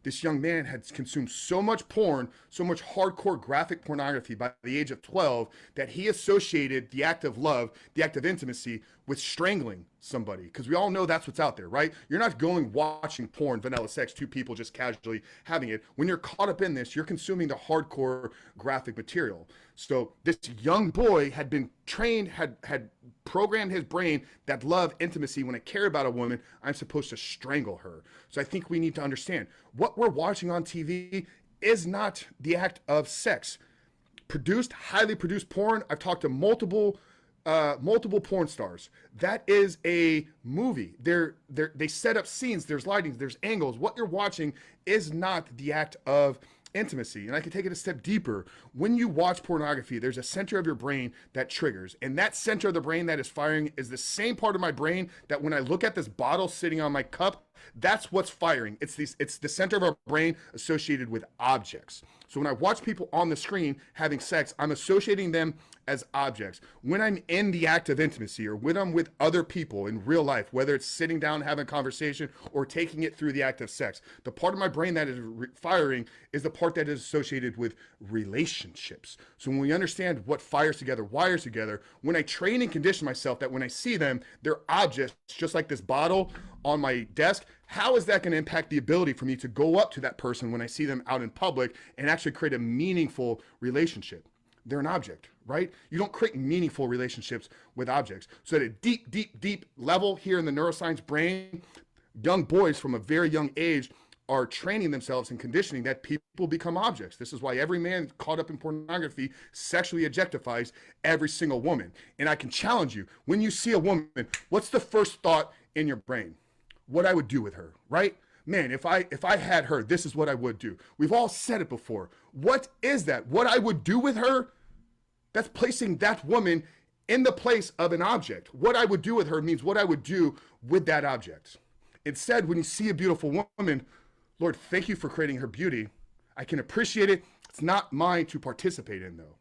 this young man had consumed so much porn, so much hardcore graphic pornography by the age of 12 that he associated the act of love, the act of intimacy, with strangling somebody. Because we all know that's what's out there, right? You're not going watching porn, vanilla sex, two people just casually having it. When you're caught up in this, you're consuming the hardcore graphic material. So this young boy had been trained, had programmed his brain that love, intimacy, when I care about a woman, I'm supposed to strangle her. So I think we need to understand what we're watching on TV is not the act of sex. Produced, highly produced porn. I've talked to multiple porn stars. That is a movie. They set up scenes. There's lighting. There's angles. What you're watching is not the act of intimacy. And I can take it a step deeper. When you watch pornography, there's a center of your brain that triggers. And that center of the brain that is firing is the same part of my brain that when I look at this bottle sitting on my cup, that's what's firing. It's the center of our brain associated with objects. So when I watch people on the screen having sex, I'm associating them as objects. When I'm in the act of intimacy or when I'm with other people in real life, whether it's sitting down having a conversation or taking it through the act of sex, the part of my brain that is firing is the part that is associated with relationships. So when we understand what fires together, wires together, when I train and condition myself that when I see them, they're objects, just like this bottle on my desk, how is that going to impact the ability for me to go up to that person when I see them out in public and actually create a meaningful relationship? They're an object, right? You don't create meaningful relationships with objects. So at a deep, deep, deep level here in the neuroscience brain, young boys from a very young age are training themselves and conditioning that people become objects. This is why every man caught up in pornography sexually objectifies every single woman. And I can challenge you, when you see a woman, what's the first thought in your brain? What I would do with her, right? Man, if I had her, this is what I would do. We've all said it before. What is that? What I would do with her? That's placing that woman in the place of an object. What I would do with her means what I would do with that object. Instead, when you see a beautiful woman, Lord, thank you for creating her beauty. I can appreciate it. It's not mine to participate in, though.